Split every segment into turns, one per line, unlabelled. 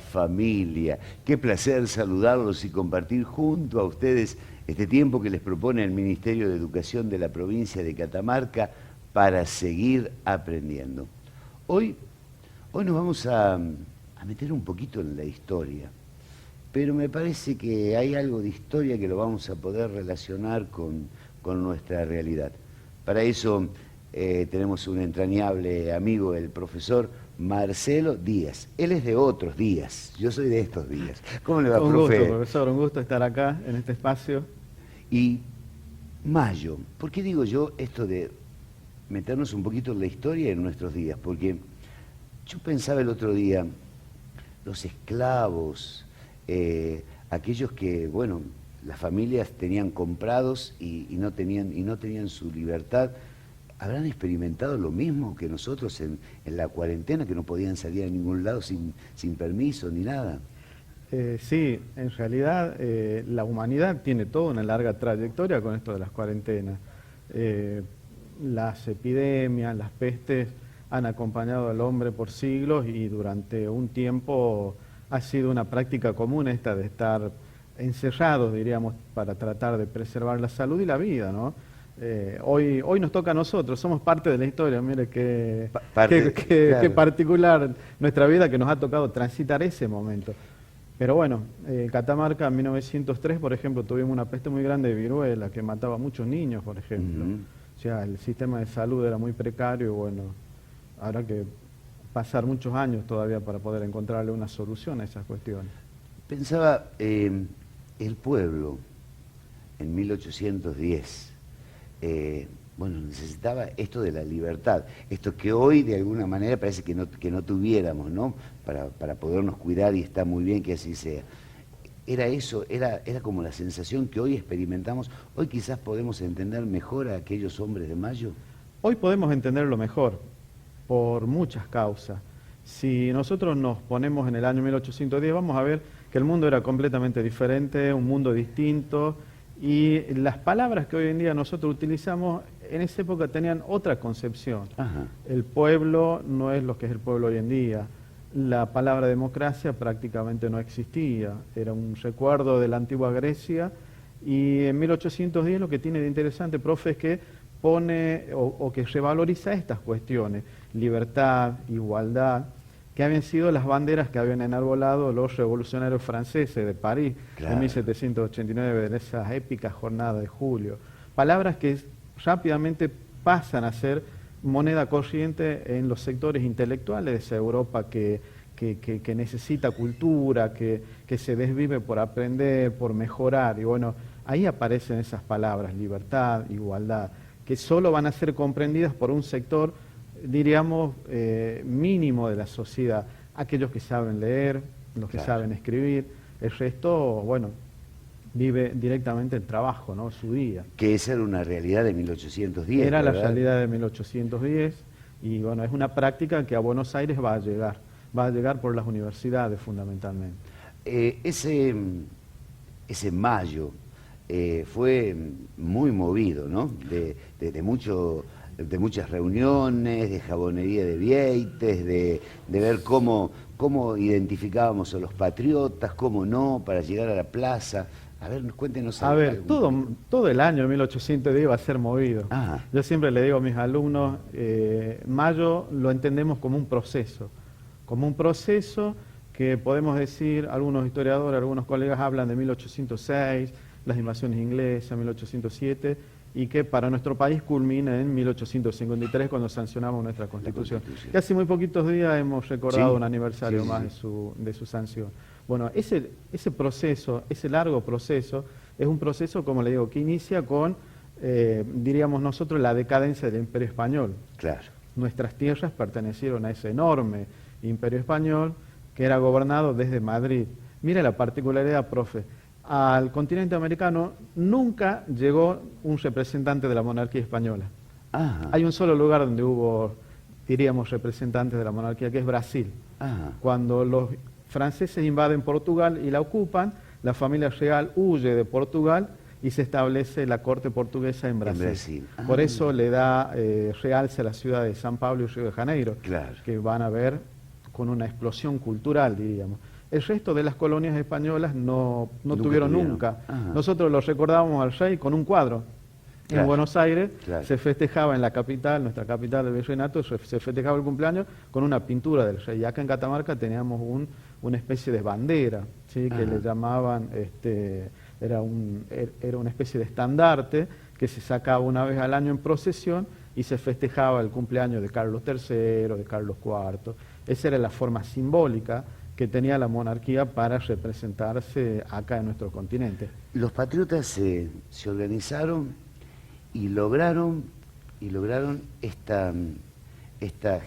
familia. Qué placer saludarlos y compartir junto a ustedes este tiempo que les propone el Ministerio de Educación de la provincia de Catamarca para seguir aprendiendo. Hoy nos vamos a meter un poquito en la historia, pero me parece que hay algo de historia que lo vamos a poder relacionar con nuestra realidad. Para eso tenemos un entrañable amigo, el profesor Marcelo Díaz. Él es de otros días, yo soy de estos días. ¿Cómo le va, profe?
Un gusto, profesor, un gusto estar acá, en este espacio.
Y mayo, ¿por qué digo yo esto de meternos un poquito en la historia en nuestros días? Porque yo pensaba el otro día, los esclavos, aquellos que, bueno, las familias tenían comprados y no tenían su libertad, ¿habrán experimentado lo mismo que nosotros en la cuarentena, que no podían salir a ningún lado sin permiso ni nada?
Sí, en realidad la humanidad tiene toda una larga trayectoria con esto de las cuarentenas. Las epidemias, las pestes han acompañado al hombre por siglos y durante un tiempo ha sido una práctica común esta de estar encerrados, diríamos, para tratar de preservar la salud y la vida, ¿no? Hoy nos toca a nosotros, somos parte de la historia, mire qué particular nuestra vida que nos ha tocado transitar ese momento. Pero bueno, Catamarca en 1903, por ejemplo, tuvimos una peste muy grande de viruela que mataba a muchos niños, por ejemplo. O sea, el sistema de salud era muy precario y bueno, habrá que pasar muchos años todavía para poder encontrarle una solución a esas cuestiones.
Pensaba, el pueblo en 1810, bueno, necesitaba esto de la libertad, esto que hoy de alguna manera parece que no tuviéramos, ¿no? Para podernos cuidar, y está muy bien que así sea. Era eso, era como la sensación que hoy experimentamos. Hoy quizás podemos entender mejor a aquellos hombres de Mayo.
Hoy podemos entenderlo mejor, por muchas causas. Si nosotros nos ponemos en el año 1810, vamos a ver que el mundo era completamente diferente, un mundo distinto, y las palabras que hoy en día nosotros utilizamos, en esa época tenían otra concepción.
Ajá.
El pueblo no es lo que es el pueblo hoy en día. La palabra democracia prácticamente no existía, era un recuerdo de la antigua Grecia, y en 1810 lo que tiene de interesante, profe, es que pone o que revaloriza estas cuestiones, libertad, igualdad, que habían sido las banderas que habían enarbolado los revolucionarios franceses de París, claro, en 1789, en esas épicas jornadas de julio. Palabras que rápidamente pasan a ser moneda corriente en los sectores intelectuales de esa Europa que necesita cultura, que se desvive por aprender, por mejorar. Y bueno, ahí aparecen esas palabras, libertad, igualdad, que solo van a ser comprendidas por un sector, diríamos, mínimo de la sociedad. Aquellos que saben leer, los que
claro,
saben escribir. El resto, bueno, vive directamente el trabajo, ¿no? Su día.
Que esa era una realidad de 1810,
Era
¿verdad?
la realidad de 1810 y bueno, es una práctica que a Buenos Aires va a llegar por las universidades fundamentalmente.
Ese Mayo fue muy movido, ¿no? De muchas reuniones, de jabonería de vieites, de ver cómo identificábamos a los patriotas, cómo no, para llegar a la plaza. A ver, cuéntenos algo.
A ver, todo el año 1810 va a ser movido.
Ah.
Yo siempre le digo a mis alumnos, Mayo lo entendemos como un proceso que podemos decir, algunos historiadores, algunos colegas hablan de 1806, las invasiones inglesas, 1807, y que para nuestro país culmina en 1853 cuando sancionamos nuestra Constitución. Y hace muy poquitos días hemos recordado un aniversario más de su sanción. Bueno, ese proceso, ese largo proceso, es un proceso, como le digo, que inicia con, diríamos nosotros, la decadencia del Imperio Español.
Claro.
Nuestras tierras pertenecieron a ese enorme Imperio Español que era gobernado desde Madrid. Mire la particularidad, profe. Al continente americano nunca llegó un representante de la monarquía española.
Ajá.
Hay un solo lugar donde hubo, diríamos, representantes de la monarquía, que es Brasil.
Ajá.
Cuando los franceses invaden Portugal y la ocupan, la familia real huye de Portugal y se establece la corte portuguesa en Brasil. Por eso le da realce a la ciudad de San Pablo y Río de Janeiro,
claro,
que van a ver con una explosión cultural, diríamos. El resto de las colonias españolas no
Nunca
tuvieron
tuvieron.
nunca.
Ajá.
Nosotros lo recordábamos al rey con un cuadro.
Claro,
En Buenos Aires
claro.
se festejaba en la capital, nuestra capital del virreinato, se festejaba el cumpleaños con una pintura del rey. Y acá en Catamarca teníamos una especie de bandera, ¿sí? Que
Ajá.
le llamaban, era una especie de estandarte que se sacaba una vez al año en procesión y se festejaba el cumpleaños de Carlos III, de Carlos IV. Esa era la forma simbólica que tenía la monarquía para representarse acá en nuestro continente.
Los patriotas se organizaron y lograron esta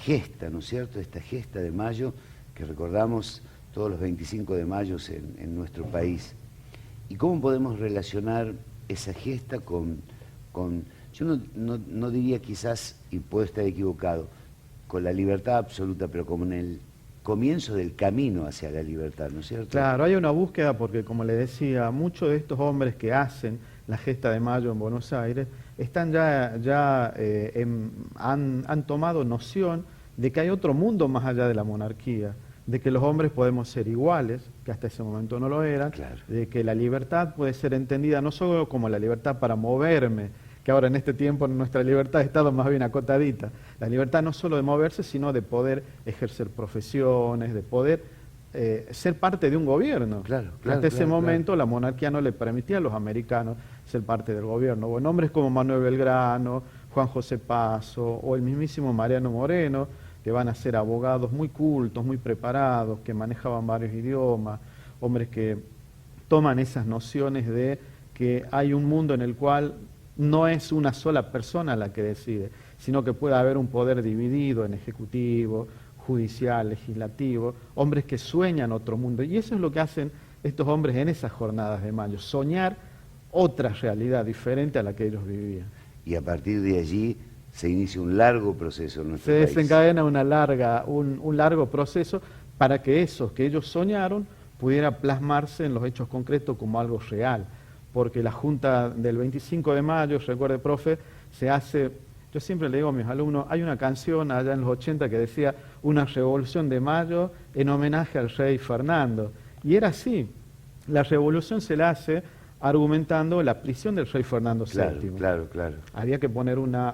gesta, ¿no es cierto? Esta gesta de mayo que recordamos todos los 25 de mayo en nuestro país. ¿Y cómo podemos relacionar esa gesta con yo no diría quizás, y puedo estar equivocado, con la libertad absoluta, pero como en el comienzo del camino hacia la libertad, ¿no es cierto?
Claro, hay una búsqueda porque, como le decía, muchos de estos hombres que hacen la gesta de mayo en Buenos Aires están han tomado noción de que hay otro mundo más allá de la monarquía, de que los hombres podemos ser iguales, que hasta ese momento no lo eran,
Claro.
de que la libertad puede ser entendida no solo como la libertad para moverme, que ahora en este tiempo nuestra libertad ha estado más bien acotadita. La libertad no solo de moverse, sino de poder ejercer profesiones, de poder ser parte de un gobierno.
Claro,
Que
claro,
hasta ese
claro,
momento
claro.
la monarquía no le permitía a los americanos ser parte del gobierno. Bueno, hombres como Manuel Belgrano, Juan José Paso o el mismísimo Mariano Moreno, que van a ser abogados muy cultos, muy preparados, que manejaban varios idiomas, hombres que toman esas nociones de que hay un mundo en el cual no es una sola persona la que decide, sino que puede haber un poder dividido en ejecutivo, judicial, legislativo, hombres que sueñan otro mundo. Y eso es lo que hacen estos hombres en esas jornadas de mayo, soñar otra realidad diferente a la que ellos vivían.
Y a partir de allí se inicia un largo proceso en nuestro
Se
país.
desencadena un largo proceso para que eso que ellos soñaron pudiera plasmarse en los hechos concretos como algo real. Porque la Junta del 25 de mayo, recuerde, profe, se hace, yo siempre le digo a mis alumnos, hay una canción allá en los 80 que decía una revolución de mayo en homenaje al rey Fernando. Y era así, la revolución se la hace argumentando la prisión del rey Fernando VII.
Claro, claro.
Había que poner una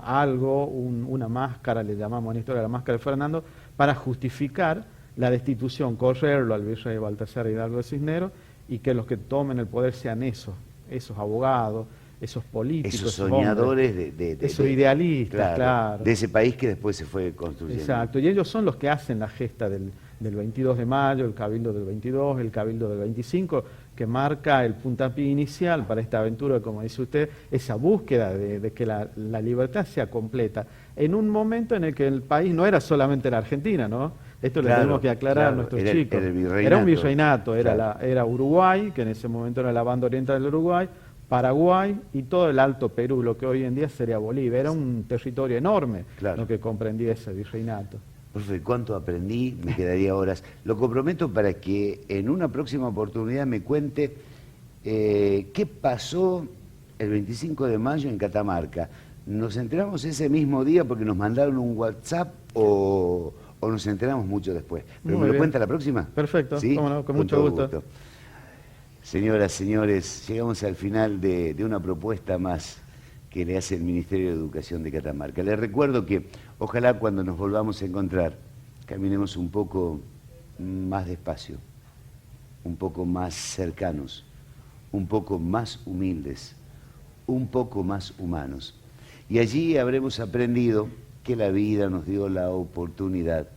máscara, le llamamos en historia la máscara de Fernando, para justificar la destitución, correrlo al virrey Baltasar Hidalgo de Cisneros y que los que tomen el poder sean esos abogados, esos políticos,
Esos soñadores
esos idealistas, claro.
de ese país que después se fue construyendo.
Exacto, y ellos son los que hacen la gesta del 22 de mayo, el cabildo del 22, el cabildo del 25, que marca el puntapié inicial para esta aventura, como dice usted, esa búsqueda de que la libertad sea completa, en un momento en el que el país no era solamente la Argentina, ¿no? Esto le tenemos que aclarar a nuestros chicos. Era un virreinato, era Uruguay, que en ese momento era la banda oriental del Uruguay, Paraguay y todo el Alto Perú, lo que hoy en día sería Bolivia. Era un territorio enorme lo que comprendía ese virreinato.
Profe, ¿cuánto aprendí? Me quedaría horas. Lo comprometo para que en una próxima oportunidad me cuente qué pasó el 25 de mayo en Catamarca. ¿Nos enteramos ese mismo día porque nos mandaron un WhatsApp o nos enteramos mucho después? ¿Pero me lo cuenta la próxima?
Perfecto,
¿Sí?
cómo no, con mucho gusto.
Señoras, señores, llegamos al final de una propuesta más que le hace el Ministerio de Educación de Catamarca. Les recuerdo que ojalá cuando nos volvamos a encontrar caminemos un poco más despacio, un poco más cercanos, un poco más humildes, un poco más humanos. Y allí habremos aprendido que la vida nos dio la oportunidad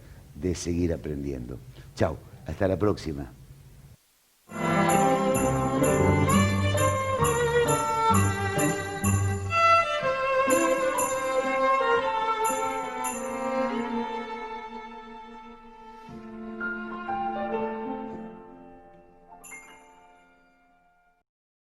de seguir aprendiendo. Chao, hasta la próxima.